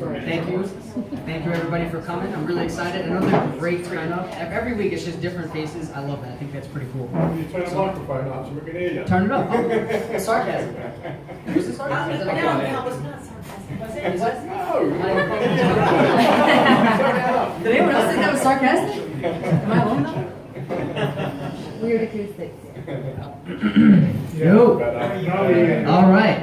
Thank you. Thank you everybody for coming. I'm really excited. Another great turn-up. Every week it's just different faces. I love that. I think that's pretty cool. You turn the microphone up so we can hear you. Turn it up. Oh, sarcasm. Was it sarcasm? No, it was not sarcastic. Was it? Is it? No. Did anyone else think that was sarcastic? Am I alone now? Weird acoustics. No. All right.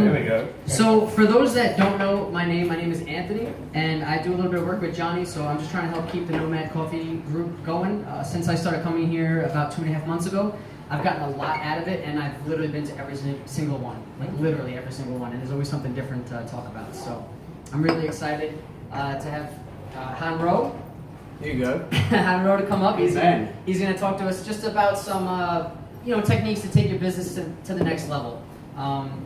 There we go. So for those that don't know my name is Anthony, and I do a little bit of work with Johnny. So I'm just trying to help keep the Nomad Coffee group going. Since I started coming here about 2.5 months ago, I've gotten a lot out of it, and I've literally been to every single one, like literally every single one, and there's always something different to talk about. So I'm really excited to have Hanro. There you go. Hanro to come up. He's Amen. going to talk to us just about some techniques to take your business to the next level.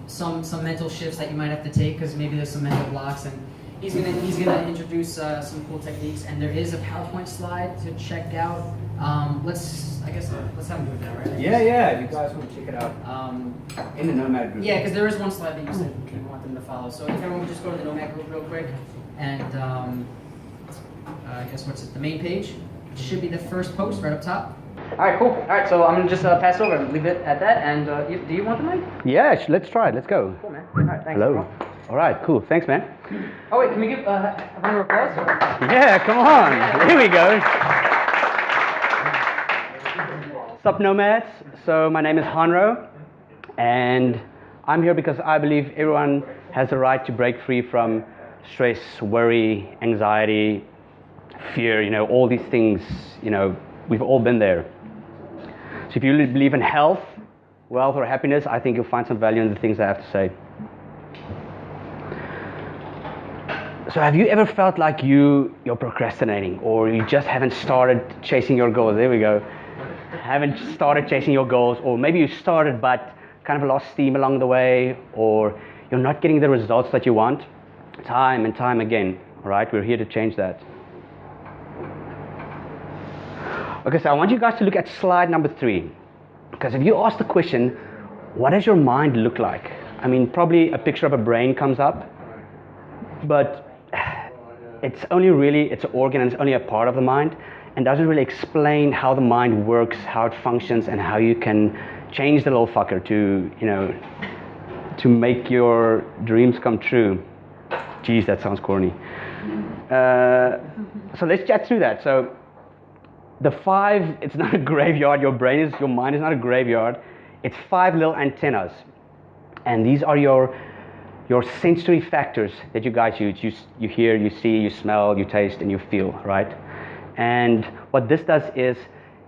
Some mental shifts that you might have to take because maybe there's some mental blocks, and he's gonna introduce some cool techniques. And there is a PowerPoint slide to check out. Let's have him do that, right? Yeah, if you guys want to check it out in the Nomad group. Yeah, because there is one slide that you said you want them to follow. So if everyone would just go to the Nomad group real quick, and I guess the main page should be the first post right up top. All right, cool. All right, so I'm gonna just pass over and leave it at that. And do you want the mic? Yeah, let's try it. Let's go. Cool, man. All right, thanks. Hello. Bro. All right, cool. Thanks, man. Oh wait, can we give a round of applause? Yeah, come on. Here we go. Sup, Nomads. So my name is Hanro, and I'm here because I believe everyone has the right to break free from stress, worry, anxiety, fear, all these things, we've all been there. So if you believe in health, wealth, or happiness, I think you'll find some value in the things I have to say. So have you ever felt like you're procrastinating, or you just haven't started chasing your goals? There we go. Haven't started chasing your goals, or maybe you started but kind of lost steam along the way, or you're not getting the results that you want time and time again. All right, we're here to change that. Okay, so I want you guys to look at slide number 3, because if you ask the question, what does your mind look like? I mean, probably a picture of a brain comes up, but it's an organ, and it's only a part of the mind, and doesn't really explain how the mind works, how it functions, and how you can change the little fucker to make your dreams come true. Geez, that sounds corny. So let's chat through that. So the 5, it's not a graveyard. Your mind is not a graveyard. It's 5 little antennas, and these are your sensory factors that you guys use. You hear, you see, you smell, you taste, and you feel, right? And what this does is,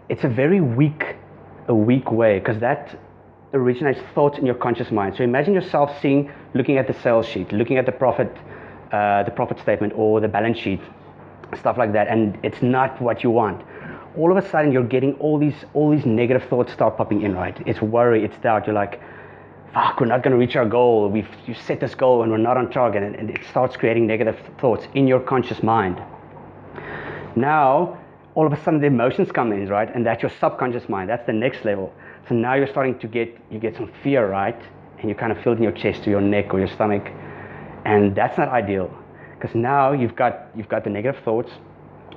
it's a very weak way, because that originates thoughts in your conscious mind. So imagine yourself looking at the sales sheet, looking at the profit statement or the balance sheet, stuff like that, and it's not what you want. All of a sudden, you're getting all these negative thoughts start popping in, right? It's worry, it's doubt. You're like, fuck, we're not going to reach our goal. You set this goal and we're not on target, and it starts creating negative thoughts in your conscious mind. Now, all of a sudden, the emotions come in, right? And that's your subconscious mind. That's the next level. So now you're starting to get some fear, right? And you kind of feel it in your chest or your neck or your stomach, and that's not ideal, because now you've got the negative thoughts,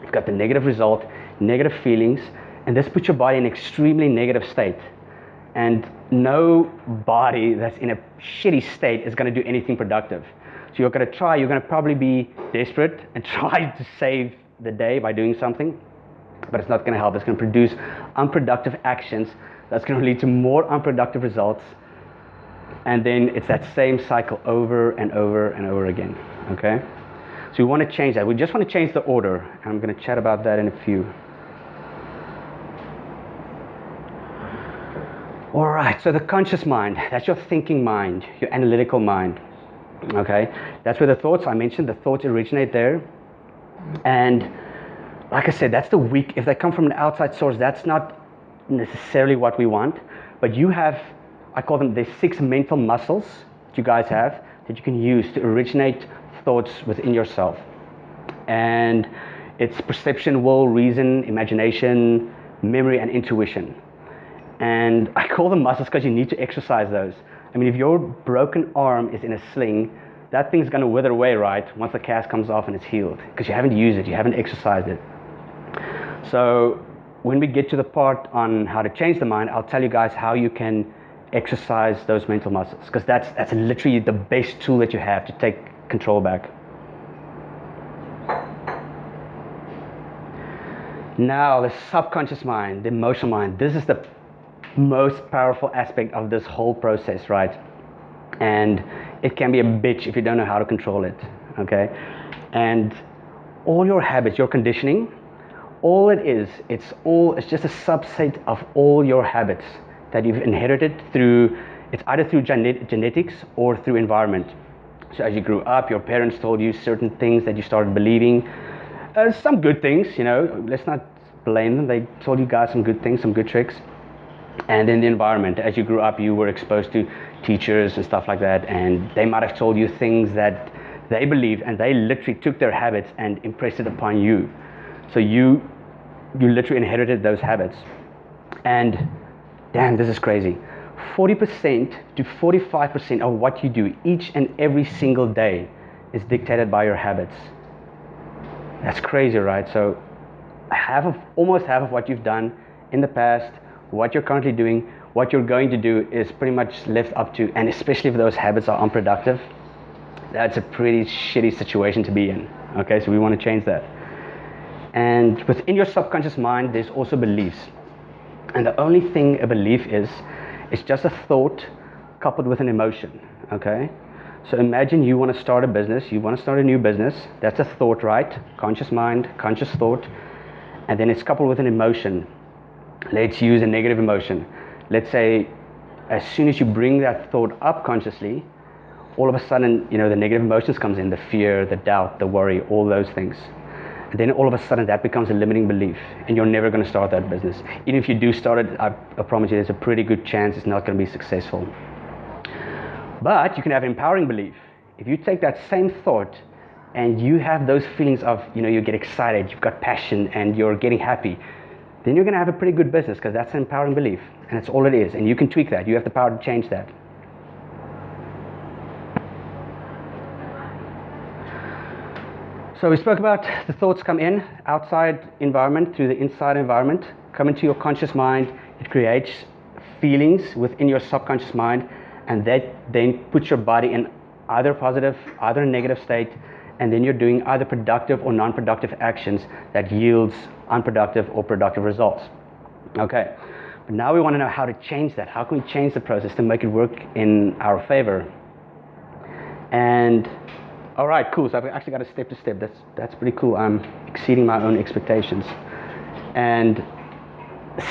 you've got the negative result, negative feelings, and this puts your body in an extremely negative state. And no body that's in a shitty state is going to do anything productive. So you're going to probably be desperate and try to save the day by doing something, but it's not going to help. It's going to produce unproductive actions that's going to lead to more unproductive results, and then it's that same cycle over and over and over again, okay? So we want to change that. We just want to change the order, and I'm going to chat about that in a few. All right, so the conscious mind, that's your thinking mind, your analytical mind, okay? That's where the thoughts, I mentioned, the thoughts originate there. And like I said, that's the weak, if they come from an outside source, that's not necessarily what we want. But you have, I call them, there's 6 mental muscles that you guys have that you can use to originate thoughts within yourself. And it's perception, will, reason, imagination, memory, and intuition. And I call them muscles because you need to exercise those. I mean, if your broken arm is in a sling, that thing's going to wither away, right, once the cast comes off and it's healed, because you haven't used it, you haven't exercised it. So when we get to the part on how to change the mind, I'll tell you guys how you can exercise those mental muscles, because that's literally the best tool that you have to take control back. Now, the subconscious mind, the emotional mind, this is the most powerful aspect of this whole process, right? And it can be a bitch if you don't know how to control it, okay? And all your habits, your conditioning, all it is, it's just a subset of all your habits that you've inherited through, it's either through genetics or through environment. So as you grew up, your parents told you certain things that you started believing. Some good things, you know, let's not blame them. They told you guys some good things, some good tricks. And then the environment, as you grew up, you were exposed to teachers and stuff like that, and they might have told you things that they believed, and they literally took their habits and impressed it upon you. So you literally inherited those habits. And damn, this is crazy. 40% to 45% of what you do each and every single day is dictated by your habits. That's crazy, right? So almost half of what you've done in the past, what you're currently doing, what you're going to do is pretty much left up to, and especially if those habits are unproductive, that's a pretty shitty situation to be in. Okay, so we want to change that. And within your subconscious mind, there's also beliefs. And the only thing a belief is, it's just a thought coupled with an emotion, okay? So imagine you want to start a business, you want to start a new business, that's a thought, right? Conscious mind, conscious thought, and then it's coupled with an emotion. Let's use a negative emotion. Let's say, as soon as you bring that thought up consciously, all of a sudden, you know, the negative emotions comes in, the fear, the doubt, the worry, all those things. And then all of a sudden that becomes a limiting belief, and you're never going to start that business. Even if you do start it, I promise you there's a pretty good chance it's not going to be successful. But you can have empowering belief. If you take that same thought and you have those feelings of, you know, you get excited, you've got passion, and you're getting happy, then you're going to have a pretty good business, because that's an empowering belief, and it's all it is. And you can tweak that. You have the power to change that. So we spoke about the thoughts come in, outside environment through the inside environment, come into your conscious mind. It creates feelings within your subconscious mind, and that then puts your body in either positive, either a negative state, and then you're doing either productive or non-productive actions that yields unproductive or productive results. Okay, but now we want to know how to change that. How can we change the process to make it work in our favor? And all right, cool. So I've actually got a step to step. That's pretty cool. I'm exceeding my own expectations. And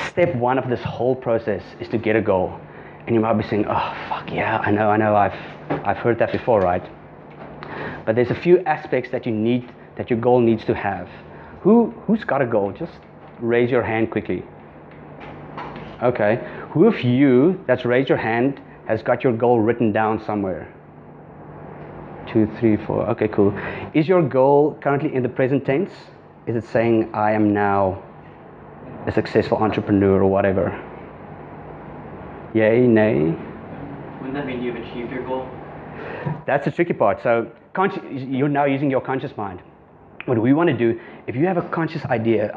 step one of this whole process is to get a goal. And you might be saying, oh, fuck yeah, I know, I've heard that before, right? But there's a few aspects that your goal needs to have. Who's got a goal? Just raise your hand quickly. Okay. Who of you that's raised your hand has got your goal written down somewhere? 2, 3, 4. Okay, cool. Is your goal currently in the present tense? Is it saying, I am now a successful entrepreneur or whatever? Yay, nay? Wouldn't that mean you've achieved your goal? That's the tricky part. So you're now using your conscious mind. What we want to do, if you have a conscious idea,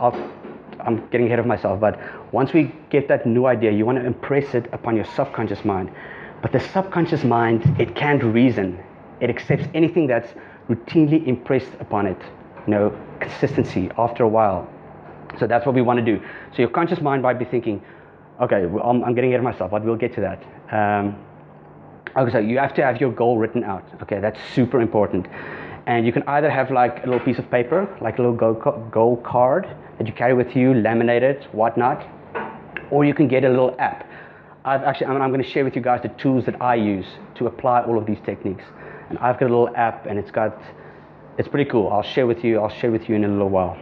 I'm getting ahead of myself, but once we get that new idea, you want to impress it upon your subconscious mind. But the subconscious mind, it can't reason. It accepts anything that's routinely impressed upon it. You know, consistency after a while. So that's what we want to do. So your conscious mind might be thinking, okay, well, I'm getting ahead of myself, but we'll get to that. Okay, so you have to have your goal written out. Okay, that's super important. And you can either have like a little piece of paper, like a little goal card that you carry with you, laminated, whatnot, or you can get a little app. I'm going to share with you guys the tools that I use to apply all of these techniques. And I've got a little app, and it's pretty cool. I'll share with you in a little while.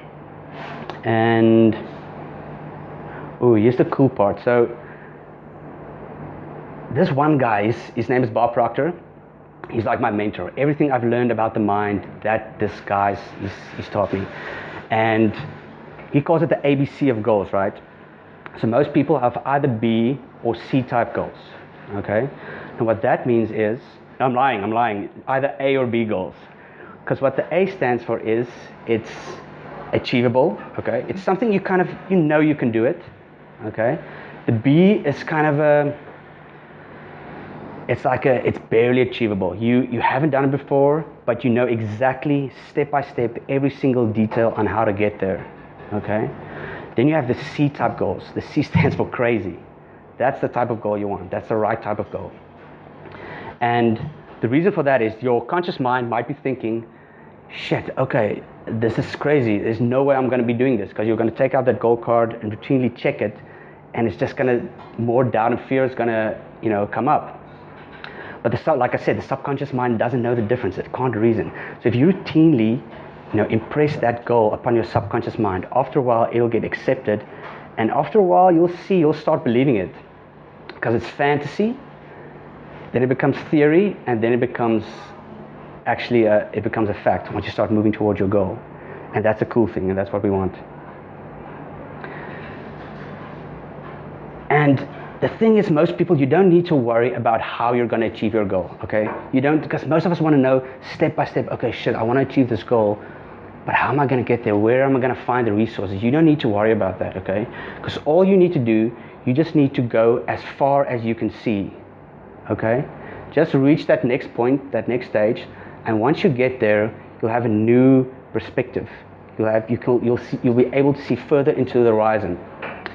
And here's the cool part. So this one guy, his name is Bob Proctor. He's like my mentor. Everything I've learned about the mind, that this guy's he's taught me. And he calls it the ABC of goals, right? So most people have either B or C type goals, okay? And what that means is, No, I'm lying. Either A or B goals. Because what the A stands for is it's achievable, okay? It's something you kind of, you can do it, okay? The B is kind of it's barely achievable. You haven't done it before, but you know exactly, step by step, every single detail on how to get there, okay? Then you have the C type goals. The C stands for crazy. That's the type of goal you want. That's the right type of goal. And the reason for that is your conscious mind might be thinking, shit, okay, this is crazy. There's no way I'm going to be doing this, because you're going to take out that goal card and routinely check it, and it's just going to, more doubt and fear is going to, come up. But like I said, the subconscious mind doesn't know the difference. It can't reason. So if you routinely, impress that goal upon your subconscious mind, after a while it'll get accepted, and after a while you'll start believing it, because it's fantasy. Then it becomes theory, and then it becomes actually it becomes a fact once you start moving towards your goal. And that's a cool thing, and that's what we want. And the thing is, most people, you don't need to worry about how you're going to achieve your goal, okay? You don't, because most of us want to know step by step, okay, shit, I want to achieve this goal, but how am I going to get there? Where am I going to find the resources? You don't need to worry about that, okay? Because all you need to do, you just need to go as far as you can see, okay? Just reach that next point, that next stage, and once you get there, you'll have a new perspective. You'll be able to see further into the horizon,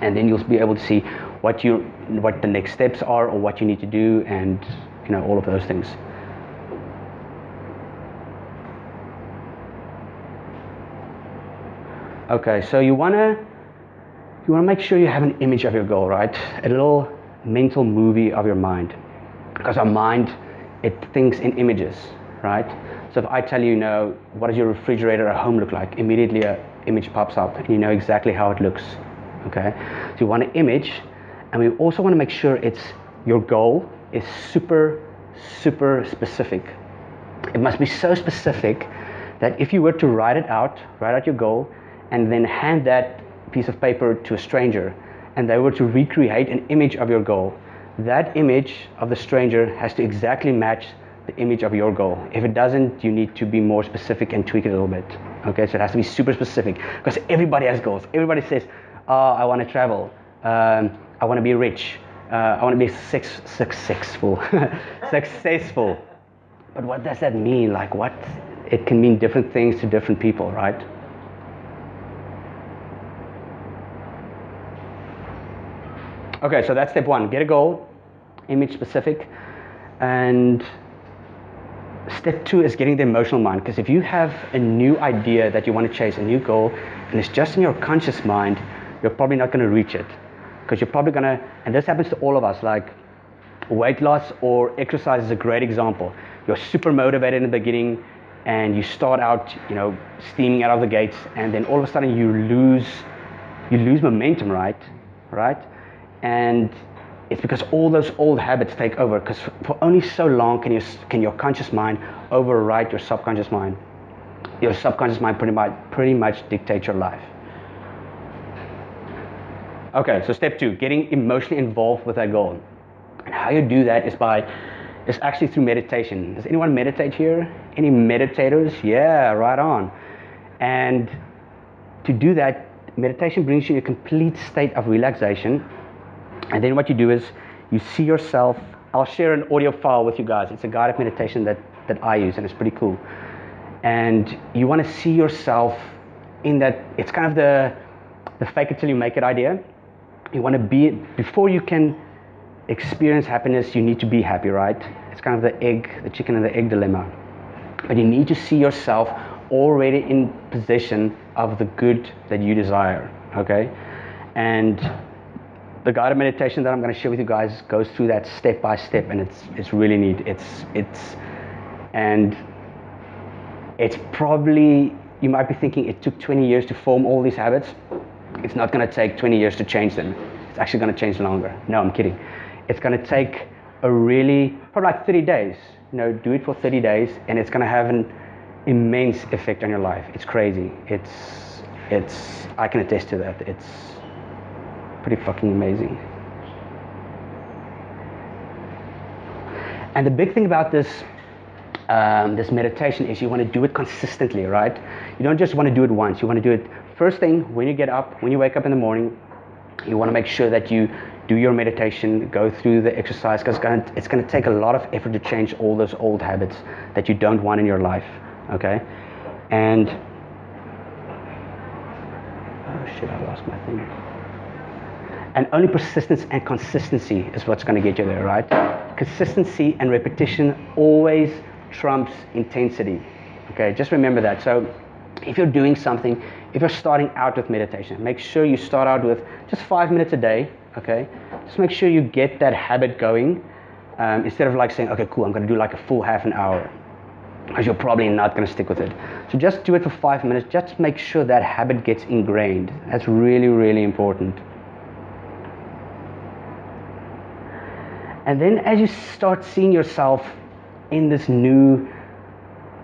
and then you'll be able to see what the next steps are, or what you need to do, and all of those things. Okay, so you wanna make sure you have an image of your goal, right? A little mental movie of your mind, because our mind, it thinks in images, right? So if I tell you, what does your refrigerator at home look like, immediately an image pops up, and you know exactly how it looks. Okay, so you want an image, and we also want to make sure your goal is super, super specific. It must be so specific that if you were to write out your goal, and then hand that piece of paper to a stranger, and they were to recreate an image of your goal, that image of the stranger has to exactly match the image of your goal. If it doesn't, you need to be more specific and tweak it a little bit. Okay, so it has to be super specific, because everybody has goals. Everybody says, I want to travel, I want to be rich, I want to be successful. Successful. But what does that mean? It can mean different things to different people, right? Okay, so that's step one. Get a goal, image specific. And step two is getting the emotional mind, because if you have a new idea that you want to chase, a new goal, and it's just in your conscious mind, you're probably not going to reach it, because you're probably going to, and this happens to all of us, like weight loss or exercise is a great example. You're super motivated in the beginning, and you start out, steaming out of the gates, and then all of a sudden you lose momentum, right? And it's because all those old habits take over, because for only so long can your conscious mind override your subconscious mind. Your subconscious mind pretty much dictates your life. Okay, so step two, getting emotionally involved with that goal. And how you do that is actually through meditation. Does anyone meditate here? Any meditators? Yeah, right on. And to do that, meditation brings you a complete state of relaxation. And then what you do is you see yourself. I'll share an audio file with you guys. It's a guided meditation that I use, and it's pretty cool. And you want to see yourself in that. It's kind of the fake it till you make it idea. You want to be, before you can experience happiness, you need to be happy, right? It's kind of the chicken and the egg dilemma. But you need to see yourself already in possession of the good that you desire, okay? And the guided meditation that I'm going to share with you guys goes through that step by step, and it's really neat. It's probably, you might be thinking it took 20 years to form all these habits. It's not going to take 20 years to change them. It's actually going to change longer. No, I'm kidding. It's going to take probably like 30 days. Do it for 30 days, and it's going to have an immense effect on your life. It's crazy. I can attest to that. It's pretty fucking amazing. And the big thing about this this meditation is you want to do it consistently, right? You don't just want to do it once. You want to do it first thing when you get up, when you wake up in the morning. You want to make sure that you do your meditation, go through the exercise, because it's going to take a lot of effort to change all those old habits that you don't want in your life, okay? And, oh shit, I lost my thing. And only persistence and consistency is what's going to get you there, right? Consistency and repetition always trumps intensity, okay? Just remember that. So if you're doing something, if you're starting out with meditation, make sure you start out with just 5 minutes a day, okay? Just make sure you get that habit going instead of like saying, okay, cool, I'm going to do like a full half an hour, because you're probably not going to stick with it. So just do it for 5 minutes. Just make sure that habit gets ingrained. That's really, really important. And then as you start seeing yourself in this new,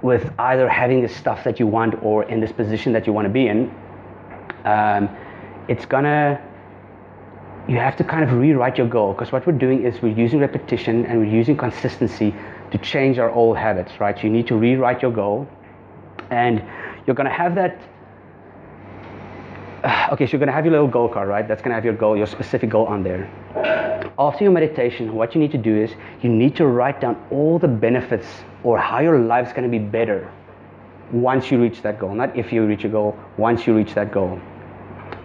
with either having the stuff that you want or in this position that you want to be in, you have to kind of rewrite your goal, because what we're doing is we're using repetition and we're using consistency to change our old habits, right? So you need to rewrite your goal, and you're going to have that. Okay, so you're going to have your little goal card, right? That's going to have your goal, your specific goal on there. After your meditation, what you need to do is you need to write down all the benefits or how your life's going to be better once you reach that goal. Not if you reach your goal, once you reach that goal.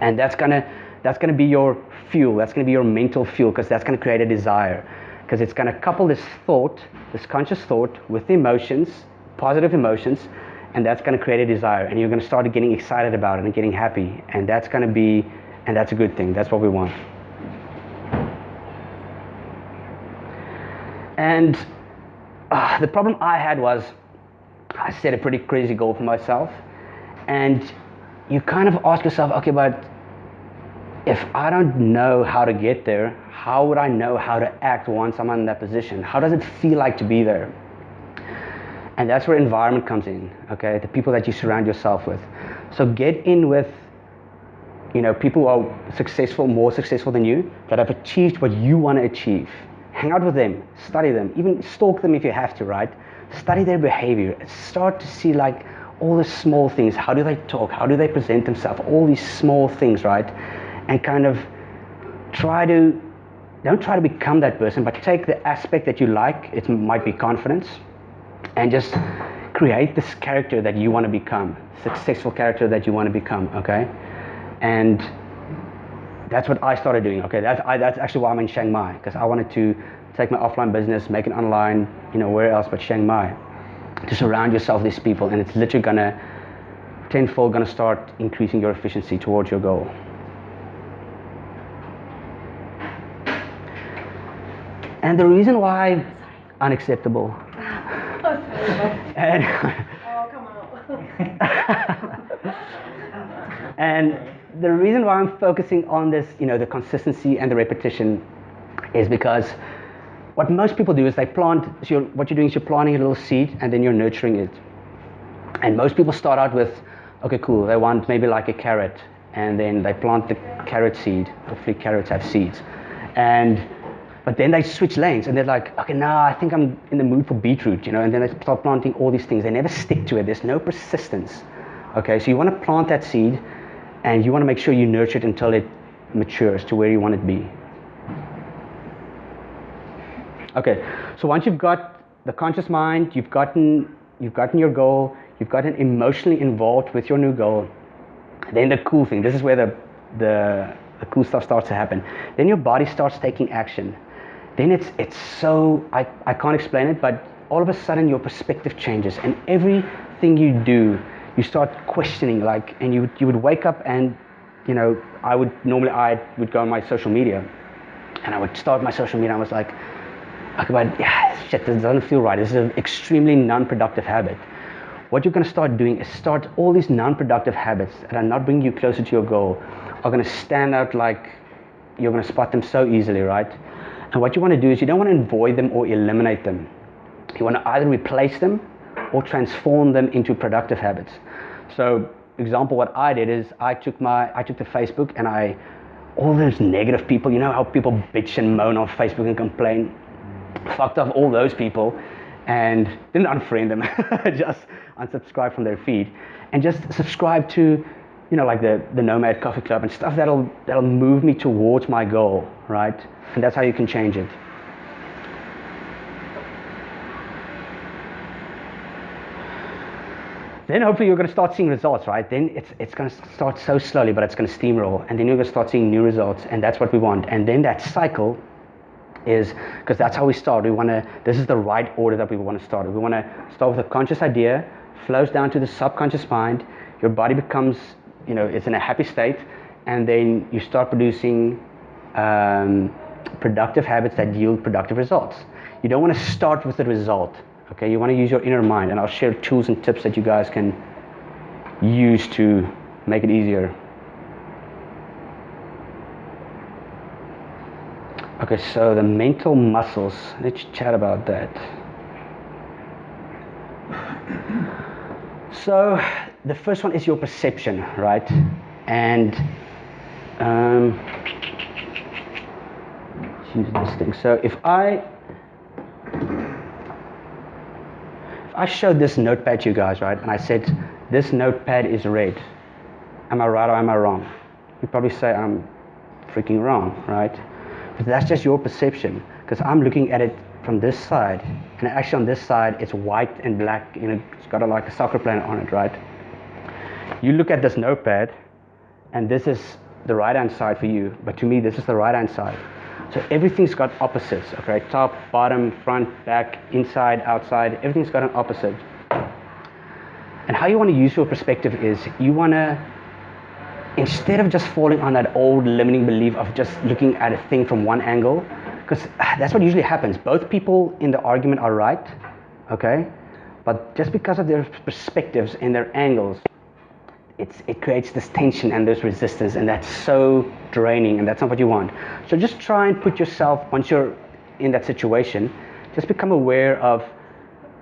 And that's going to be your fuel. That's going to be your mental fuel, because that's going to create a desire. Because it's going to couple this thought, this conscious thought, with emotions, positive emotions, and that's going to create a desire. And you're going to start getting excited about it and getting happy. And that's a good thing. That's what we want. And the problem I had was I set a pretty crazy goal for myself, and you kind of ask yourself, okay, but if I don't know how to get there, how would I know how to act once I'm in that position? How does it feel like to be there? And that's where environment comes in, okay? The people that you surround yourself with. So get in with, people who are successful, more successful than you, that have achieved what you want to achieve. Hang out with them, study them, even stalk them if you have to, right? Study their behavior. Start to see like all the small things. How do they talk? How do they present themselves? All these small things, right? And kind of don't try to become that person, but take the aspect that you like. It might be confidence, and just create this character that you want to become, successful character that you want to become, okay? And that's what I started doing, okay? That's actually why I'm in Chiang Mai, because I wanted to take my offline business, make it online, where else but Chiang Mai. To surround yourself with these people, and it's literally tenfold gonna start increasing your efficiency towards your goal. And the reason why unacceptable. And Oh, come on. and the reason why I'm focusing on this, the consistency and the repetition, is because what most people do is they plant. So what you're doing is you're planting a little seed and then you're nurturing it. And most people start out with, okay, cool, they want maybe like a carrot, and then they plant the carrot seed. Hopefully carrots have seeds. But then they switch lanes and they're like, okay, now I think I'm in the mood for beetroot, and then they start planting all these things. They never stick to it. There's no persistence. Okay, so you want to plant that seed, and you want to make sure you nurture it until it matures to where you want it to be. Okay, so once you've got the conscious mind, you've gotten your goal, you've gotten emotionally involved with your new goal, then the cool thing, this is where the cool stuff starts to happen. Then your body starts taking action. Then it's so, I can't explain it, but all of a sudden your perspective changes, and everything you do, you start questioning, and you would wake up and, I would go on my social media, and I would start my social media, and I was like, okay, but yeah, shit, this doesn't feel right. This is an extremely non-productive habit. What you're going to start doing is start all these non-productive habits that are not bringing you closer to your goal are going to stand out, like you're going to spot them so easily, right? And what you want to do is you don't want to avoid them or eliminate them. You want to either replace them or transform them into productive habits. So, example, what I did is I took the Facebook, and all those negative people, how people bitch and moan on Facebook and complain, fucked off all those people, and didn't unfriend them, just unsubscribe from their feed, and just subscribe to, like the Nomad Coffee Club and stuff that'll move me towards my goal, right? And that's how you can change it. Then hopefully you're going to start seeing results, right? Then it's going to start so slowly, but it's going to steamroll, and then you're going to start seeing new results, and that's what we want. And then that cycle is, because that's how we start. This is the right order that we want to start. We want to start with a conscious idea, flows down to the subconscious mind, your body becomes, it's in a happy state, and then you start producing productive habits that yield productive results. You don't want to start with the result. Okay, you want to use your inner mind, and I'll share tools and tips that you guys can use to make it easier. Okay, so the mental muscles, let's chat about that. So the first one is your perception, right? And let's use this thing. So if I showed this notepad to you guys, right, and I said, this notepad is red, am I right or am I wrong? You'd probably say I'm freaking wrong, right? But that's just your perception, because I'm looking at it from this side, and actually on this side, it's white and black, it's got like a soccer planet on it, right? You look at this notepad, and this is the right-hand side for you, but to me, this is the right-hand side. So everything's got opposites, okay? Top, bottom, front, back, inside, outside, everything's got an opposite. And how you want to use your perspective is, you want to, instead of just falling on that old limiting belief of just looking at a thing from one angle, because that's what usually happens. Both people in the argument are right, okay? But just because of their perspectives and their angles, it creates this tension and this resistance, and that's so draining, and that's not what you want. So just try and put yourself, once you're in that situation, just become aware of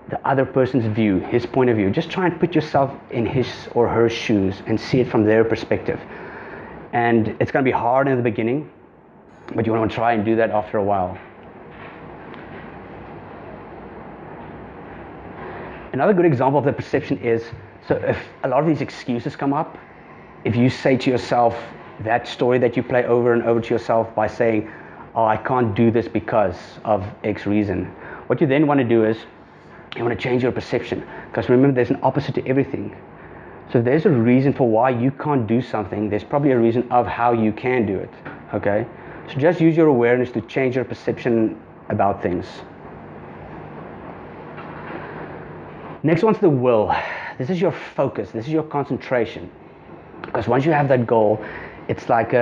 the other person's view, his point of view. Just try and put yourself in his or her shoes and see it from their perspective. And it's going to be hard in the beginning, but you want to try and do that after a while. Another good example of the perception is, so if a lot of these excuses come up, if you say to yourself that story that you play over and over to yourself by saying, oh, I can't do this because of X reason, what you then want to do is, you want to change your perception. Because remember, there's an opposite to everything. So if there's a reason for why you can't do something, there's probably a reason of how you can do it, okay? So just use your awareness to change your perception about things. Next one's the will. This is your focus, this is your concentration. Because once you have that goal, it's like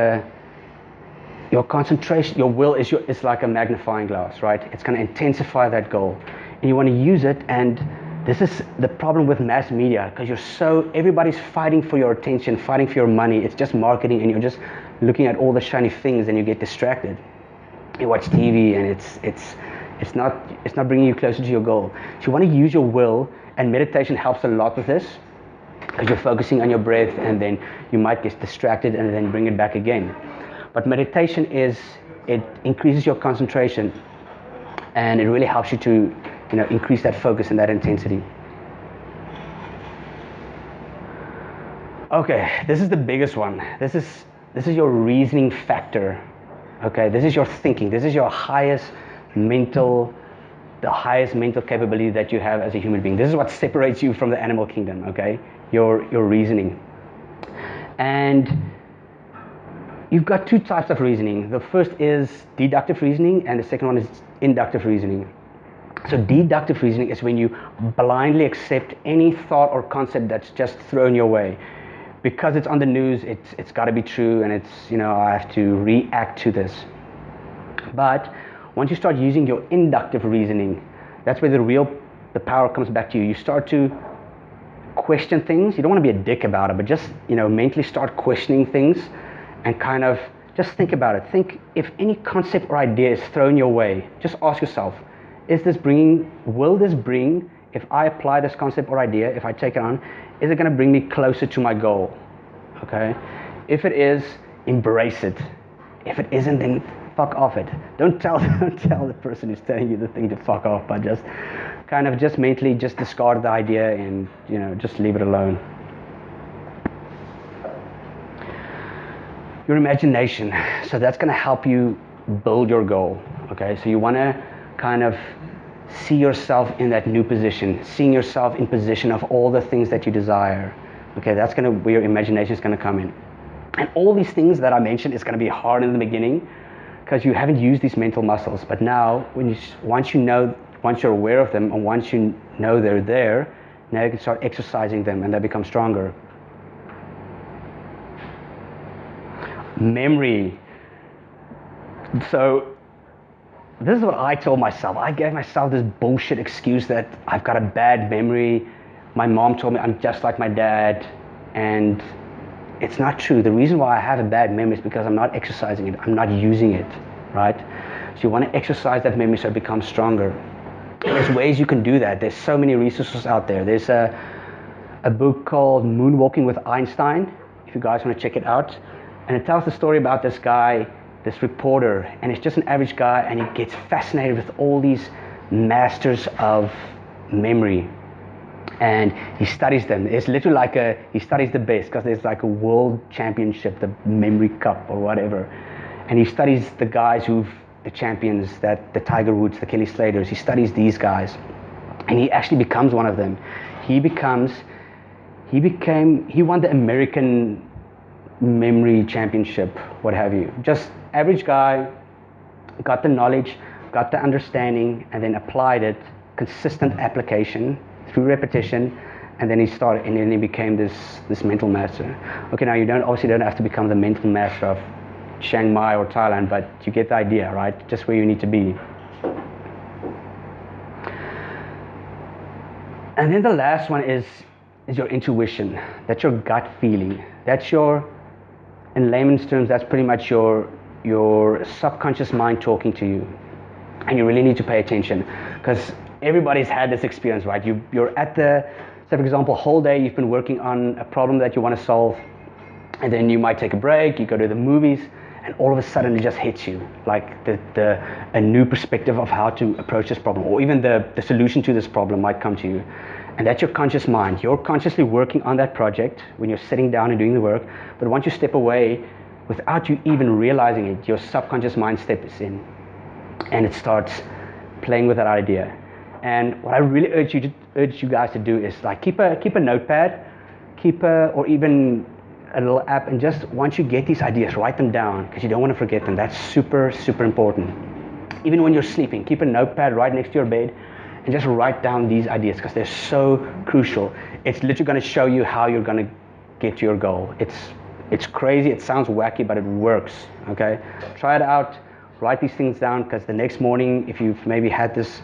your concentration, your will is like a magnifying glass, right? It's going to intensify that goal. And you want to use it, and this is the problem with mass media, because everybody's fighting for your attention, fighting for your money. It's just marketing, and you're just looking at all the shiny things, and you get distracted. You watch TV, and it's not bringing you closer to your goal. So you want to use your will, and meditation helps a lot with this, because you're focusing on your breath, and then you might get distracted and then bring it back again. But meditation it increases your concentration, and it really helps you to increase that focus and that intensity. Okay, this is the biggest one. This is your reasoning factor. Okay, this is your thinking. This is your highest mental capability that you have as a human being. This is what separates you from the animal kingdom, okay? Your reasoning. And you've got two types of reasoning. The first is deductive reasoning, and the second one is inductive reasoning. So deductive reasoning is when you blindly accept any thought or concept that's just thrown your way. Because it's on the news, it's got to be true, and I have to react to this. But once you start using your inductive reasoning, that's where the power comes back to you. You start to question things. You don't want to be a dick about it, but just mentally start questioning things, and kind of just think about it. Think, if any concept or idea is thrown your way, just ask yourself, will this bring, if I apply this concept or idea, if I take it on, is it going to bring me closer to my goal? Okay? If it is, embrace it. If it isn't, then fuck off it. Don't tell the person who's telling you the thing to fuck off, but just kind of just mentally just discard the idea and, you know, just leave it alone. Your imagination. So that's going to help you build your goal. Okay, so you want to kind of see yourself in that new position, seeing yourself in position of all the things that you desire. Okay, that's going to where your imagination is going to come in. And all these things that I mentioned is going to be hard in the beginning because you haven't used these mental muscles. But now, once you're aware of them, and once you know they're there, now you can start exercising them, and they become stronger. Memory. So this is what I told myself. I gave myself this bullshit excuse that I've got a bad memory. My mom told me I'm just like my dad, and it's not true. The reason why I have a bad memory is because I'm not exercising it. I'm not using it, right? So you want to exercise that memory so it becomes stronger. And there's ways you can do that. There's so many resources out there. There's a book called Moonwalking with Einstein, if you guys want to check it out. And it tells the story about this guy, this reporter, and it's just an average guy, and he gets fascinated with all these masters of memory. And he studies them. It's literally like he studies the best, because there's like a world championship, the memory cup or whatever. And he studies the guys the champions, the Tiger Woods, the Kelly Slaters. He studies these guys. And he actually becomes one of them. He won the American memory championship, what have you. Just average guy, got the knowledge, got the understanding, and then applied it, consistent application through repetition, and then he became this mental master. Okay, now you obviously don't have to become the mental master of Chiang Mai or Thailand, but you get the idea, right? Just where you need to be. And then the last one is your intuition. That's your gut feeling. That's in layman's terms, that's pretty much your subconscious mind talking to you. And you really need to pay attention, because everybody's had this experience, right? You're at say for example, whole day you've been working on a problem that you want to solve, and then you might take a break, you go to the movies, and all of a sudden it just hits you, like a new perspective of how to approach this problem, or even the solution to this problem might come to you. And that's your conscious mind. You're consciously working on that project when you're sitting down and doing the work, but once you step away, without you even realizing it, your subconscious mind steps in, and it starts playing with that idea. And what I really urge you guys to do is like keep a notepad, or even a little app, and just once you get these ideas, write them down, because you don't want to forget them. That's super, super important. Even when you're sleeping, keep a notepad right next to your bed and just write down these ideas, because they're so crucial. It's literally going to show you how you're going to get to your goal. It's crazy, it sounds wacky, but it works, okay? Try it out, write these things down, because the next morning, if you've maybe had this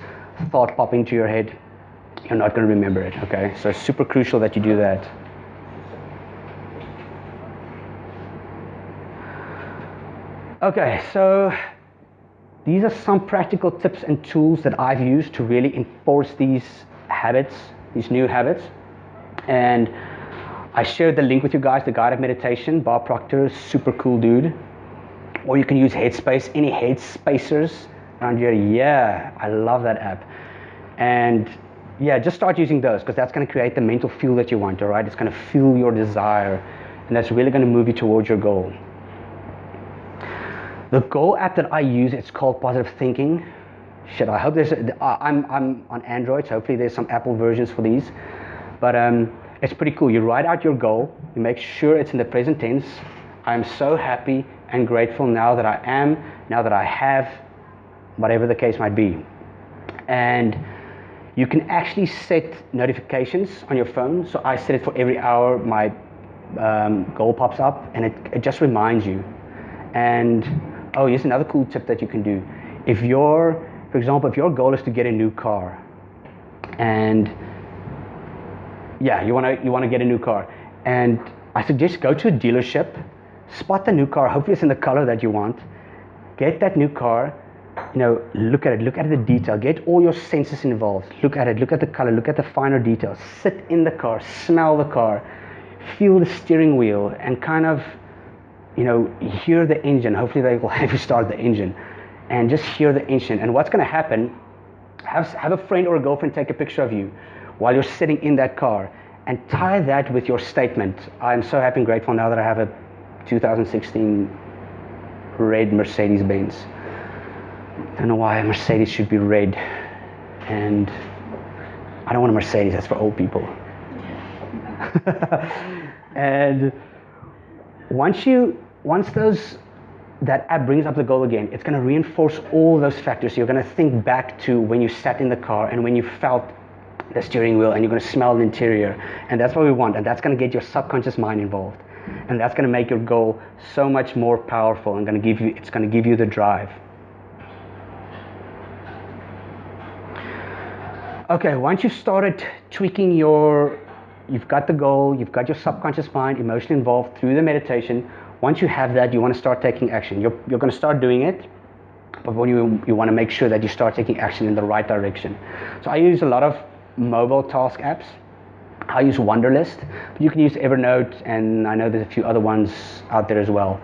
thought pop into your head, you're not going to remember it, okay? So it's super crucial that you do that. Okay, so these are some practical tips and tools that I've used to really enforce these habits, these new habits. And I shared the link with you guys, the guided meditation. Bob Proctor, super cool dude. Or you can use Headspace, any Headspacers around here. Yeah, I love that app. And yeah, just start using those, because that's going to create the mental fuel that you want, all right? It's going to fuel your desire, and that's really going to move you towards your goal. The goal app that I use, it's called Positive Thinking. Shit, I hope I'm on Android, so hopefully there's some Apple versions for these. But it's pretty cool. You write out your goal, you make sure it's in the present tense. I'm so happy and grateful now that I have, whatever the case might be. And you can actually set notifications on your phone. So I set it for every hour, my goal pops up, and it just reminds you. And oh, here's another cool tip that you can do. For example, if your goal is to get a new car, and yeah, you want to get a new car, and I suggest go to a dealership, spot the new car, hopefully it's in the color that you want, get that new car, look at the detail, get all your senses involved, look at it, look at the color, look at the finer details, sit in the car, smell the car, feel the steering wheel, and kind of hear the engine. Hopefully they will have you start the engine, and just hear the engine. And what's going to happen, Have a friend or a girlfriend take a picture of you while you're sitting in that car and tie that with your statement. I'm so happy and grateful now that I have a 2016 red Mercedes-Benz. Don't know why a Mercedes should be red, and I don't want a Mercedes, that's for old people. And once that app brings up the goal again, it's going to reinforce all those factors. You're going to think back to when you sat in the car and when you felt the steering wheel, and you're going to smell the interior, and that's what we want, and that's going to get your subconscious mind involved, and that's going to make your goal so much more powerful and it's going to give you the drive. Okay, once you've started tweaking you've got the goal, you've got your subconscious mind emotionally involved through the meditation. Once you have that, you want to start taking action. You're going to start doing it, but when you want to make sure that you start taking action in the right direction. So I use a lot of mobile task apps. I use Wunderlist, but you can use Evernote, and I know there's a few other ones out there as well.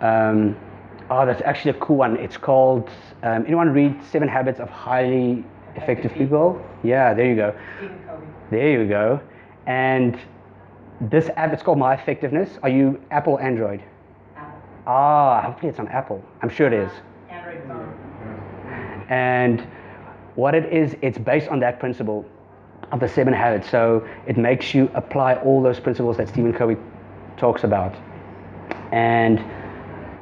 That's actually a cool one. It's called, anyone read 7 Habits of Highly Effective People? Yeah, there you go. Stephen Covey. There you go. And this app, it's called My Effectiveness. Are you Apple or Android? Apple. Hopefully it's on Apple. I'm sure it is. Android phone. And what it is, it's based on that principle of the 7 habits. So it makes you apply all those principles that Stephen Covey talks about. And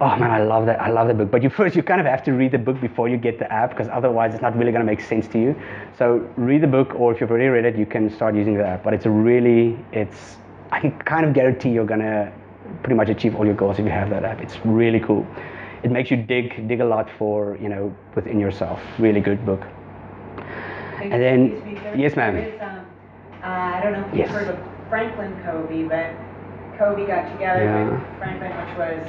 oh man, I love that book. But you kind of have to read the book before you get the app, because otherwise it's not really going to make sense to you. So read the book, or if you've already read it, you can start using the app. But I can kind of guarantee you're going to pretty much achieve all your goals if you have that app. It's really cool. It makes you dig a lot for, within yourself. Really good book. And then, yes, ma'am. There is, I don't know if you've Yes. heard of Franklin Covey, but Covey got together Yeah. with Franklin, which was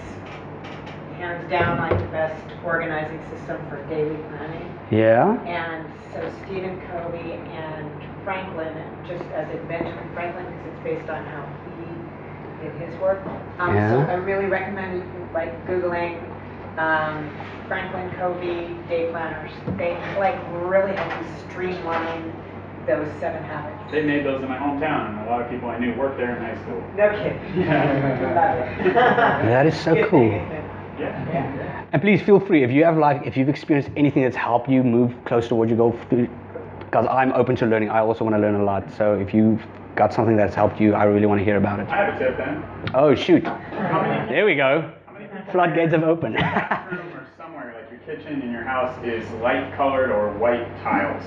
hands down like the best organizing system for daily planning. Yeah. And so Stephen Covey and Franklin, just as in Benjamin Franklin, because it's based on how he did his work. So Yeah. I really recommend Googling Franklin Covey day planners. They really help you streamline those 7 habits. They made those in my hometown, and a lot of people I knew worked there in high school. No kidding. That is so Good cool. thing, isn't it? Yeah. And please feel free, if you've experienced anything that's helped you move closer towards your goal, because I'm open to learning. I also want to learn a lot. So if you've got something that's helped you, I really want to hear about it. I have a tip then. Oh shoot. How many There we go. people Floodgates have opened. in your bathroom or somewhere, like your kitchen in your house, is light colored or white tiles?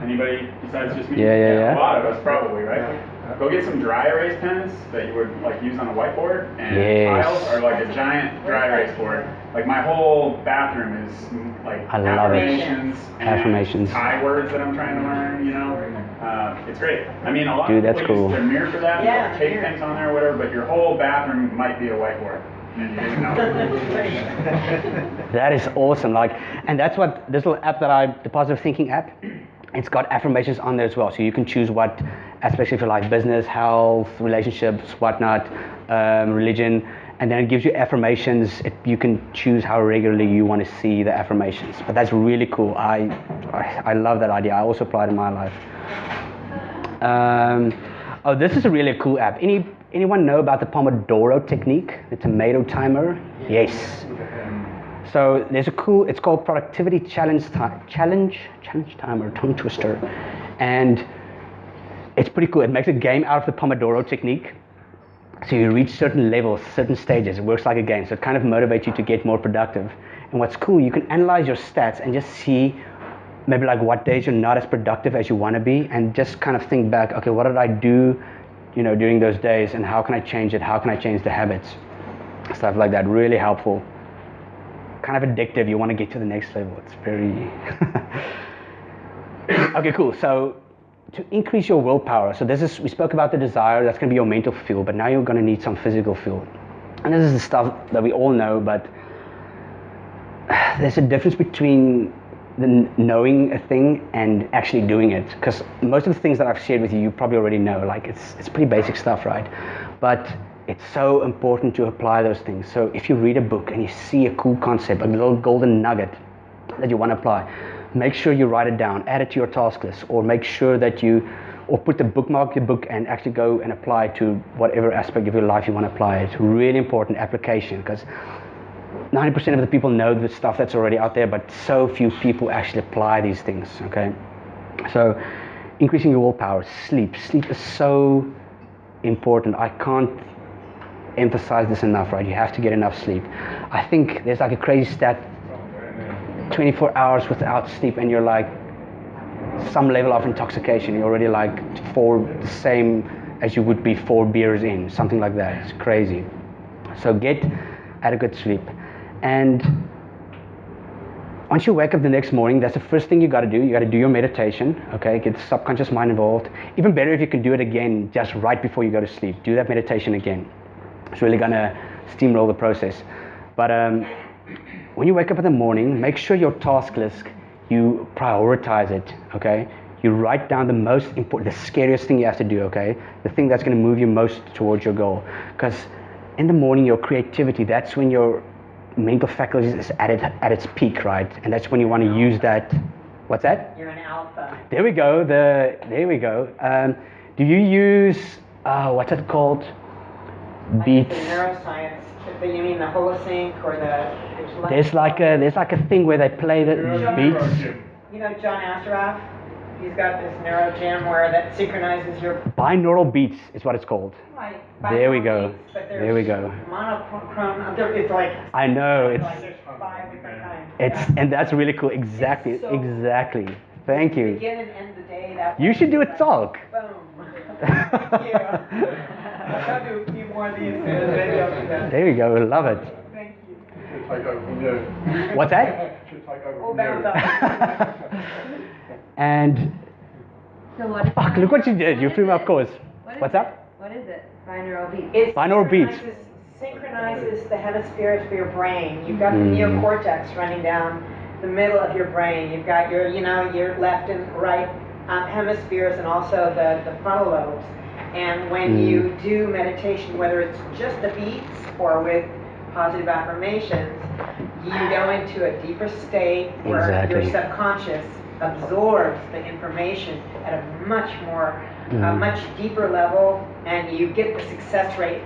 Anybody besides just me? Yeah. A lot of us probably, right? Go get some dry erase pens that you would use on a whiteboard, and Yes. tiles are like a giant dry erase board. Like my whole bathroom is like I love it. affirmations and Affirmations. Thai words that I'm trying to learn. It's great. I mean, a lot Dude, of that's people cool. use their mirror for that. Yeah, They'll tape mirror. things on there or whatever, but your whole bathroom might be a whiteboard. And you didn't know. That is awesome. And that's what this little app the Positive Thinking app, it's got affirmations on there as well. So you can choose what, especially if you like business, health, relationships, whatnot, religion, and then it gives you affirmations. You can choose how regularly you want to see the affirmations. But that's really cool. I love that idea. I also apply it in my life. This is a really cool app. Anyone know about the Pomodoro technique, the tomato timer? Yes. So it's called Productivity Challenge Timer, tongue twister. And it's pretty cool. It makes a game out of the Pomodoro technique. So you reach certain levels, certain stages. It works like a game. So it kind of motivates you to get more productive. And what's cool, you can analyze your stats and just see maybe what days you're not as productive as you want to be, and just kind of think back, okay, what did I do, during those days, and how can I change it? How can I change the habits? Stuff like that. Really helpful. Kind of addictive. You want to get to the next level. It's very okay, cool. So to increase your willpower, so we spoke about the desire, that's going to be your mental fuel, but now you're going to need some physical fuel. And this is the stuff that we all know, but there's a difference between knowing a thing and actually doing it, because most of the things that I've shared with you, you probably already know. It's pretty basic stuff, right? But it's so important to apply those things. So if you read a book and you see a cool concept, a little golden nugget that you want to apply, make sure you write it down, add it to your task list, or make sure that you, or bookmark your book and actually go and apply it to whatever aspect of your life you want to apply it. It's really important application, because 90% of the people know the stuff that's already out there, but so few people actually apply these things, okay? So increasing your willpower, sleep. Sleep is so important. I can't emphasize this enough, right? You have to get enough sleep. I think there's like a crazy stat, 24 hours without sleep and you're like some level of intoxication. You're already like the same as you would be 4 beers in, something like that. It's crazy. So get adequate sleep. And once you wake up the next morning, that's the first thing you got to do. You got to do your meditation, okay? Get the subconscious mind involved. Even better if you can do it again just right before you go to sleep. Do that meditation again. It's really going to steamroll the process. But when you wake up in the morning, make sure your task list, you prioritize it, okay? You write down the most important, the scariest thing you have to do, okay? The thing that's going to move you most towards your goal. Because in the morning, your creativity, that's when your mental faculties is at its peak, right? And that's when you want to use that. What's that? You're an alpha. There we go. There we go. Do you use what's it called? Beats. Like the neuroscience. You mean the holosync or the? There's like a thing where they play the beats. You know John Ashraf? He's got this neuro gym where that synchronizes your Binaural beats is what it's called. Right. There we go. Beats, There we go. Monochrome. It's like. I know Like it's there's 5 different kinds. and that's really cool. Exactly. It's so exactly. Thank you. Begin and end the day. That You should do a talk. Boom. Thank you. I'll do a few more of these. Maybe I'll do that. There we go. Love it. Thank you. Should take over from you. What's that? Should take over Oh, from bounce you. up. And So what is fuck, look what you did. You threw me off course. What's up? What is it? Binaural beats. It Binaural beats. synchronizes the hemispheres for your brain. You've got the Mm. neocortex running down the middle of your brain. You've got your, your left and right hemispheres and also the frontal lobes. And when you do meditation, whether it's just the beats or with positive affirmations, you go into a deeper state where your Exactly. subconscious absorbs the information at a much more, much deeper level, and you get the success rate.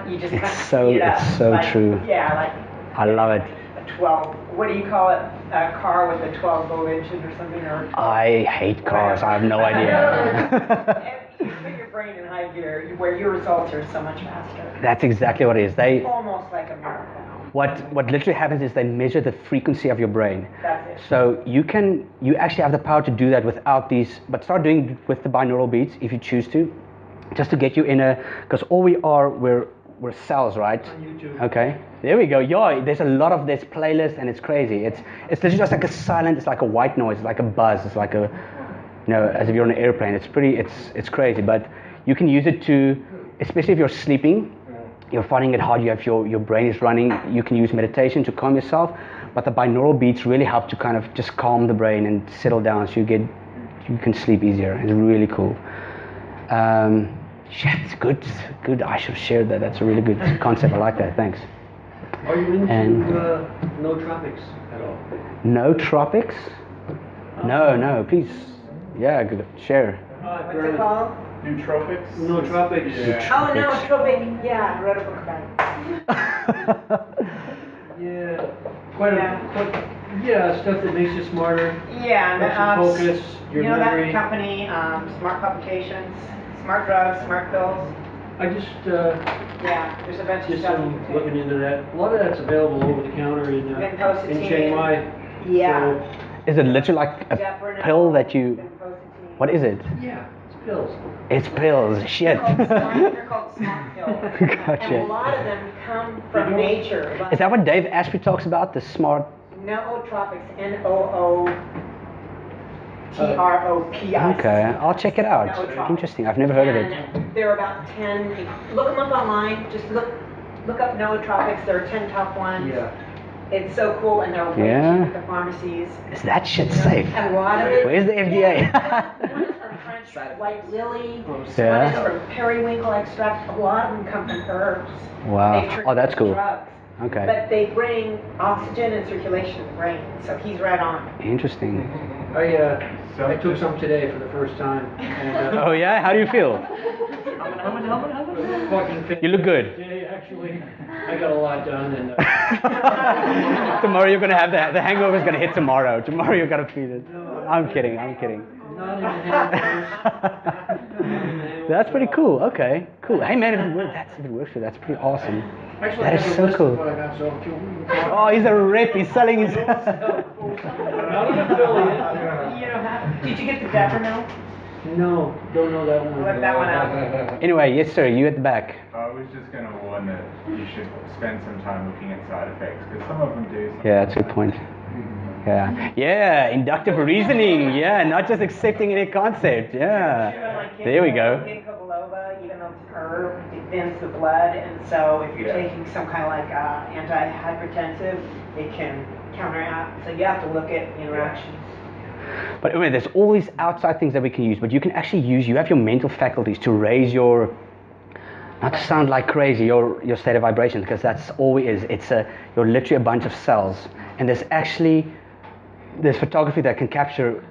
You just kind of speed it up. It's so Like, true. Yeah, like I love it. a 12. What do you call it? A car with the 12 engine or something, or I hate cars. I have no idea. And you put your brain in high gear, where your results are so much faster. That's exactly what it is. Almost like a miracle. What literally happens is they measure the frequency of your brain. That's it. So you actually have the power to do that without these, but start doing with the binaural beats if you choose to, just to get you in because all we're cells, right? On YouTube. Okay, there we go. Yeah, there's a lot of this playlist and it's crazy. It's literally just like a silent, it's like a white noise, it's like a buzz, it's like a, as if you're on an airplane. It's crazy, but you can use it to, especially if you're sleeping, you're finding it hard, your brain is running, you can use meditation to calm yourself, but the binaural beats really help to kind of just calm the brain and settle down so you can sleep easier. It's really cool. Shit, good. I should have shared that. That's a really good concept. I like that. Thanks. Are you into And- no tropics at all? No tropics? No. Please. Yeah, good. Share. What's it called? Nootropics? No tropics. Yeah. Oh, no, tropic. Yeah, I wrote a book about it. Yeah. Quite Yeah. stuff that makes you smarter. Yeah, Helps you focus, your you know memory. that company, Smart Publications, Smart Drugs, Smart Pills? I just Yeah, there's a bunch of stuff you can looking take. into that. A lot of that's available over the counter in Vinpocetine. Chiang Mai. Yeah. Is it literally like a Deprinyl, pill that you? Vinpocetine. What is it? So, yeah, it's pills. It's pills. Shit. They're called smart pills. Gotcha. And a lot of them come from nature. Like Is that what Dave Asprey talks about? The smart. nootropics, Nootropics. Okay, I'll check it out. Nootropics. Interesting. I've never heard of it. And there are about 10. Look them up online. Just look up nootropics. There are 10 top ones. Yeah. It's so cool, and they're way Yeah. cheap at the pharmacies. Is that shit safe? And a lot of it. Where's the FDA? One is from French white lily. One Yeah. is from periwinkle extract. A lot of them come from herbs. Wow. They've turned Oh, that's into cool. Drugs. Okay. But they bring oxygen and circulation to the brain, so he's right on. Interesting. I took some today for the first time. And, Oh yeah? How do you feel? fucking You look good. Today, actually, I got a lot done, and Tomorrow you're gonna have the hangover is gonna hit tomorrow. Tomorrow you're gonna feel it. I'm kidding. not in the hangovers. That's pretty cool. Okay, cool. Hey man, if it works for you, that's pretty awesome. Actually, That I is have a so list cool. of what I got, so if you Oh, he's a rip. He's selling his. not an affiliate. You don't have. Did you get the Defermil? No, don't know that one. Look that one up. Anyway, yes sir. You at the back. I was just going to warn that you should spend some time looking at side effects because some of them do. Yeah, that's a good point. Yeah, inductive reasoning. Yeah, not just accepting any concept. Yeah. There we go. Ginkgo biloba, even though it's an herb, it thins the blood, and so if you're taking some kind of like antihypertensive, it can counteract. So you have to look at interactions. But anyway, there's all these outside things that we can use, but you can actually use, you have your mental faculties to raise your, not to sound like crazy, your state of vibration, because that's all it is. You're literally a bunch of cells. And there's photography that can capture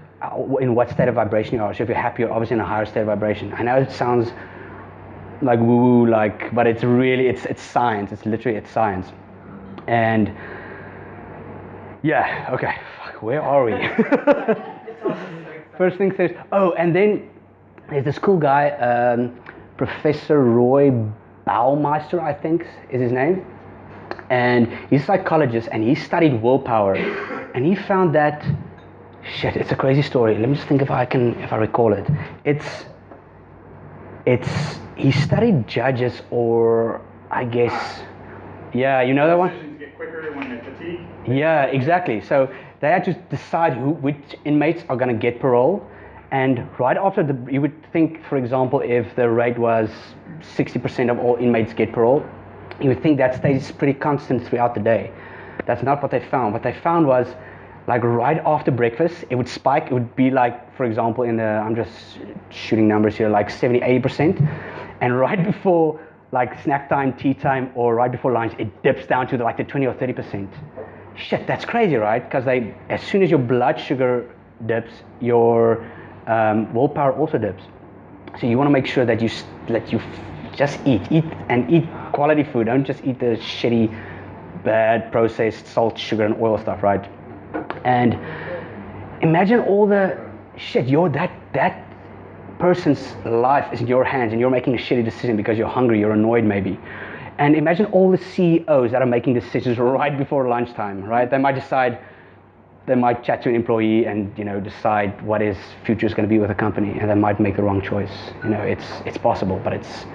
in what state of vibration you are. So if you're happy, you're obviously in a higher state of vibration. I know it sounds like woo-woo, but it's really, it's science. It's science. And yeah, okay, fuck, where are we? First things first. Oh, and then there's this cool guy, Professor Roy Baumeister, I think is his name. And he's a psychologist, and he studied willpower. And he found that, shit, it's a crazy story. Let me just think if I recall it. He studied judges, or I guess, yeah, you know that one? Decisions get quicker when they're fatigued. Yeah, exactly. So they had to decide which inmates are going to get parole. And right after you would think, for example, if the rate was 60% of all inmates get parole, you would think that stays pretty constant throughout the day. That's not what they found. What they found was, like right after breakfast, it would spike. It would be like, for example, I'm just shooting numbers here, like 70, 80%. And right before like snack time, tea time, or right before lunch, it dips down to like the 20 or 30%. Shit, that's crazy, right? Because as soon as your blood sugar dips, your willpower also dips. So you want to make sure that you just eat quality food. Don't just eat the shitty, bad, processed salt, sugar, and oil stuff, right? And imagine all the shit. That person's life is in your hands, and you're making a shitty decision because you're hungry, you're annoyed, maybe. And imagine all the CEOs that are making decisions right before lunchtime, right? They might chat to an employee and decide what his future is going to be with the company, and they might make the wrong choice. It's possible, but it's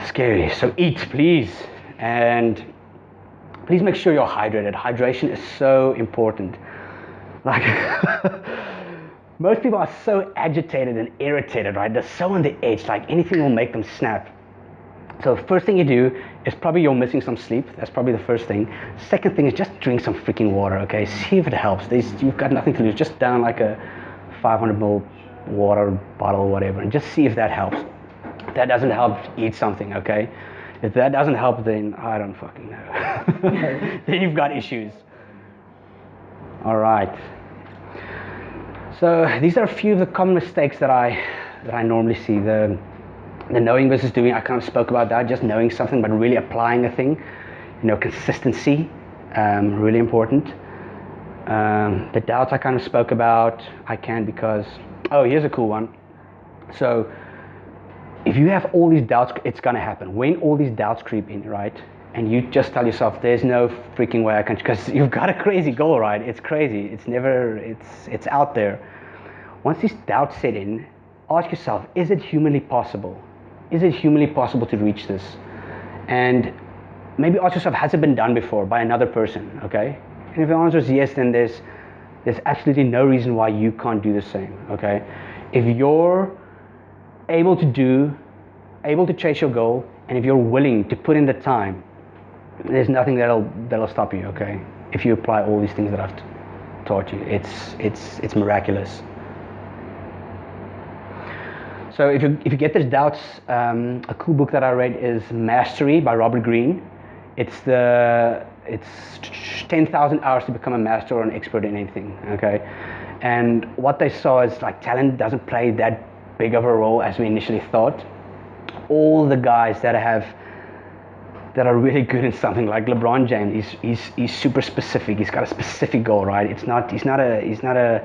scary. So eat, please, and please make sure you're hydrated. Hydration is so important. Like most people are so agitated and irritated, right? They're so on the edge, like anything will make them snap. So first thing you do is probably you're missing some sleep. That's probably the first thing. Second thing is just drink some freaking water, okay? See if it helps. You've got nothing to lose. Just down like a 500 ml water bottle or whatever, and just see if that helps. If that doesn't help, eat something, okay? If that doesn't help, then I don't fucking know. Then you've got issues. All right. So these are a few of the common mistakes that I normally see. The knowing versus doing, I kind of spoke about that, just knowing something but really applying a thing. Consistency, really important. The doubts I kind of spoke about, here's a cool one. So if you have all these doubts, it's going to happen. When all these doubts creep in, right? And you just tell yourself, there's no freaking way I can, because you've got a crazy goal, right? It's crazy. It's out there. Once these doubts set in, ask yourself, is it humanly possible? Is it humanly possible to reach this? And maybe ask yourself, has it been done before by another person, okay? And if the answer is yes, then there's absolutely no reason why you can't do the same, okay? If you're able to chase your goal, and if you're willing to put in the time, there's nothing that'll stop you, okay? If you apply all these things that I've taught you, it's miraculous. So if you get these doubts, a cool book that I read is Mastery by Robert Greene. It's 10,000 hours to become a master or an expert in anything. Okay, and what they saw is like talent doesn't play that big of a role as we initially thought. All the guys that are really good in something, like LeBron James, he's super specific. He's got a specific goal, right? He's not a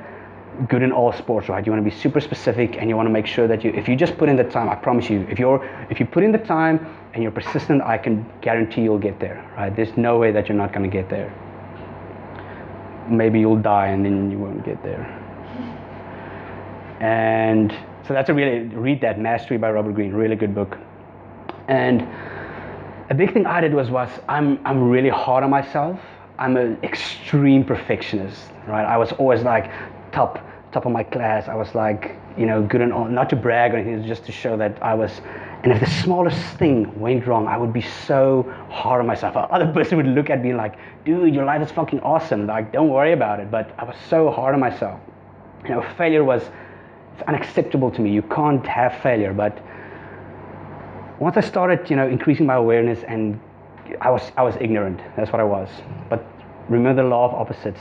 good in all sports, right? You want to be super specific, and you want to make sure that if you just put in the time, I promise you, if you put in the time and you're persistent, I can guarantee you'll get there, right? There's no way that you're not going to get there. Maybe you'll die and then you won't get there. And so that's read that, Mastery by Robert Greene, really good book. And a big thing I did was I'm really hard on myself. I'm an extreme perfectionist, right? I was always like top of my class. I was like, good and all, not to brag or anything, just to show that I was. And if the smallest thing went wrong, I would be so hard on myself. Other person would look at me like, dude, your life is fucking awesome. Like, don't worry about it. But I was so hard on myself. Failure it's unacceptable to me. You can't have failure. But once I started, increasing my awareness, and I was ignorant. That's what I was. But remember the law of opposites.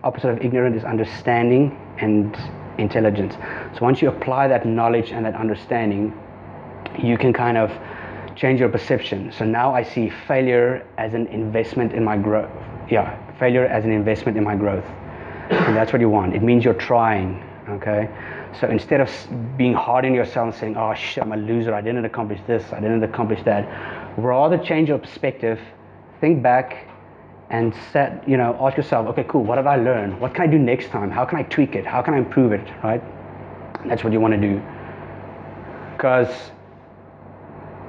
Opposite of ignorant is understanding and intelligence. So once you apply that knowledge and that understanding, you can kind of change your perception. So now I see failure as an investment in my growth. Yeah, failure as an investment in my growth. And that's what you want. It means you're trying, okay? So instead of being hard on yourself and saying, oh shit, I'm a loser, I didn't accomplish this, I didn't accomplish that, rather change your perspective, think back, and ask yourself, okay, cool, what did I learn? What can I do next time? How can I tweak it? How can I improve it, right? That's what you want to do. Because,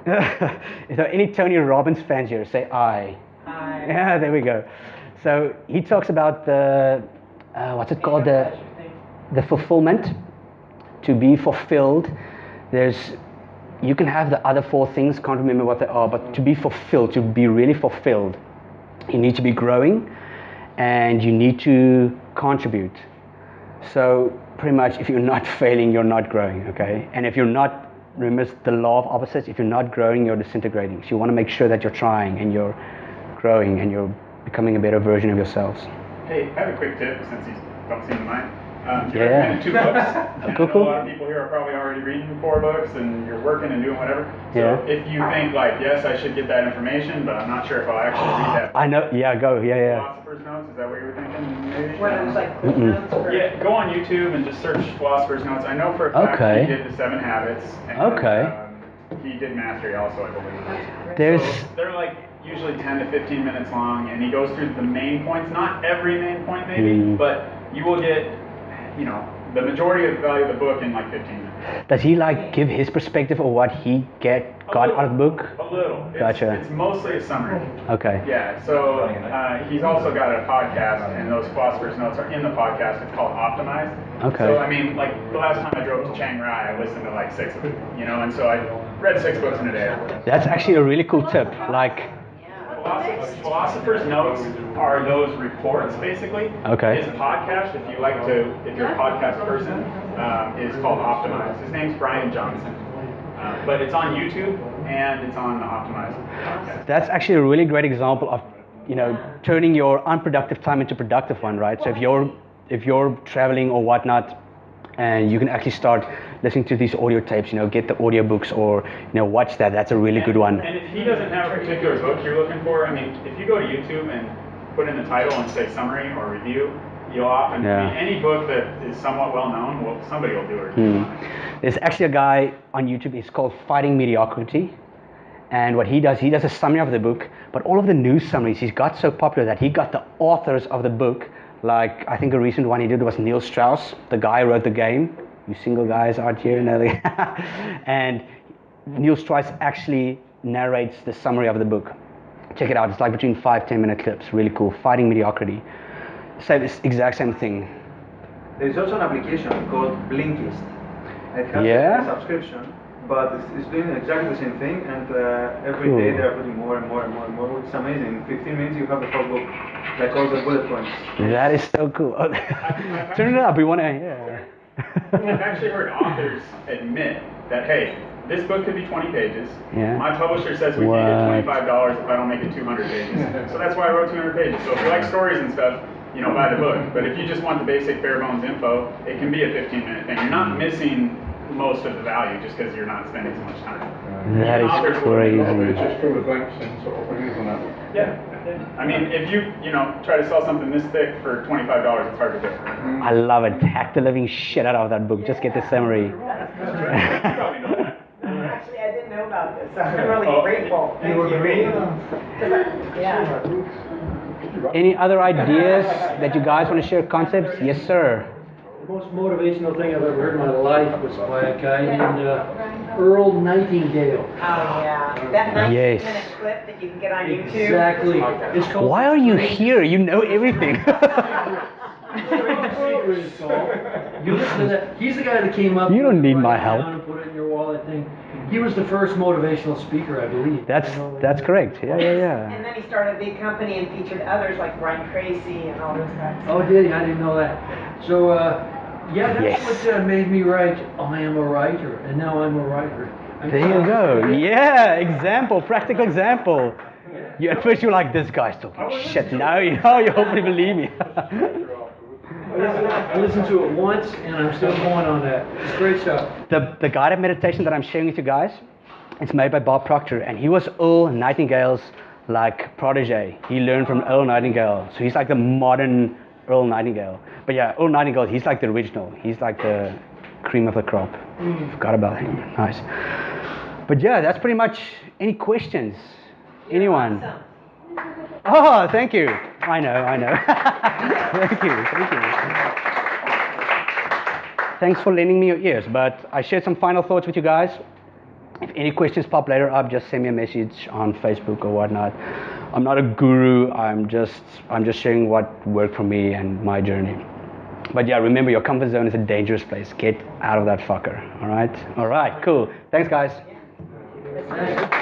any Tony Robbins fans here, say I. Hi. Yeah, there we go. So he talks about what's it called? The fulfillment. To be fulfilled, you can have the other four things, can't remember what they are, but to be fulfilled, to be really fulfilled, you need to be growing and you need to contribute. So pretty much if you're not failing, you're not growing, okay? And if you're not, remember the law of opposites, if you're not growing, you're disintegrating. So you want to make sure that you're trying and you're growing and you're becoming a better version of yourselves. Hey, I have a quick tip since you don't seem to mind. You Yeah. recommended 2 books. And Cool, I know cool. a lot of people here are probably already reading 4 books and you're working and doing whatever. So Yeah. if you think like, yes, I should get that information, but I'm not sure if I'll actually read that. I know, yeah, go, yeah. Philosopher's Notes, is that what you were thinking? Maybe? What, it was like Cliff Mm-mm. Notes? Or? Yeah, go on YouTube and just search Philosopher's Notes. I know for a fact Okay. he did the 7 Habits. And, Okay. he did Mastery also, I believe. There's, So they're like usually 10 to 15 minutes long, and he goes through the main points. Not every main point, maybe, but you will get, the majority of the value of the book in like 15 minutes. does he like give his perspective of what he got out of the book? A little. Gotcha. It's mostly a summary. Okay. Yeah, so he's also got a podcast, and those Philosopher's Notes are in the podcast. It's called Optimized. Okay. So, I mean, like, the last time I drove to Chiang Rai, I listened to like 6 of them, and so I read 6 books in a day. That's actually a really cool tip. Like, Philosopher's Notes are those reports, basically. Okay. His podcast, if you're a podcast person, is called Optimized. His name's Brian Johnson. But it's on YouTube and it's on the Optimized podcast. that's actually a really great example of, turning your unproductive time into productive one, right? So if you're traveling or whatnot, and you can actually start listening to these audio tapes, get the audiobooks or, watch that. That's a really good one. And if he doesn't have a particular book you're looking for, I mean, if you go to YouTube and put in the title and say summary or review, you'll often, any book that is somewhat well known, somebody will do it. There's actually a guy on YouTube, he's called Fighting Mediocrity. And what he does a summary of the book, but all of the news summaries, he's got so popular that he got the authors of the book. Like, I think a recent one he did was Neil Strauss, the guy who wrote The Game. You single guys out here, and Neil Strauss actually narrates the summary of the book. Check it out, it's like between 5-10 minute clips, really cool. Fighting Mediocrity. So it's exact same thing. There is also an application called Blinkist. It has a subscription, but it's doing exactly the same thing, and every day they are putting more and more and more and more, which is amazing. In 15 minutes you have the whole book, like all the bullet points. That is so cool. Turn it up, we want to, I've actually heard authors admit that, hey, this book could be 20 pages. Yeah. My publisher says we can't get $25 if I don't make it 200 pages. So that's why I wrote 200 pages. So if you like stories and stuff, you know, buy the book. But if you just want the basic bare bones info, it can be a 15-minute thing. You're not missing most of the value just because you're not spending so much time. That is crazy. It's just full of blanks and sort of things, isn't it? Yeah. I mean, if you try to sell something this thick for $25, it's hard to do. I love it. Hack the living shit out of that book. Just get the summary. You probably know that. Actually, I didn't know about this. I'm really grateful. Thank you. Yeah. Any other ideas that you guys want to share? Concepts? Yes, sir. The most motivational thing I've ever heard in my life was by a guy named Earl Nightingale. Oh, yeah. That 90-minute clip that you can get on YouTube. Exactly. It's called Why are you here? You know everything. You listen to that. He's the guy that came up. You don't need write my it help. down and put it in your wallet thing. He was the first motivational speaker, I believe. That's correct. Yeah. And then he started a big company and featured others like Brian Tracy and all those guys. Oh, did he? I didn't know that. So, yeah, that's Yes. what made me write. I am a writer, and now I'm a writer. There you go. Yeah, example, practical example. You at first you were like, this guy's talking shit. Now you hopefully believe me. I listened to it once, and I'm still going on that. It's great stuff. The guided meditation that I'm sharing with you guys, it's made by Bob Proctor, and he was Earl Nightingale's like protege. He learned from Earl Nightingale, so he's like the modern Earl Nightingale. But yeah, Earl Nightingale, he's like the original. He's like the cream of the crop. Forgot about him. Nice. But yeah, that's pretty much. Any questions? Anyone? Awesome. Oh, thank you. I know. Thank you. Thanks for lending me your ears, but I shared some final thoughts with you guys. If any questions pop later up, just send me a message on Facebook or whatnot. I'm not a guru, I'm just sharing what worked for me and my journey. But yeah, remember your comfort zone is a dangerous place. Get out of that fucker, all right? All right, cool. Thanks, guys. Yeah.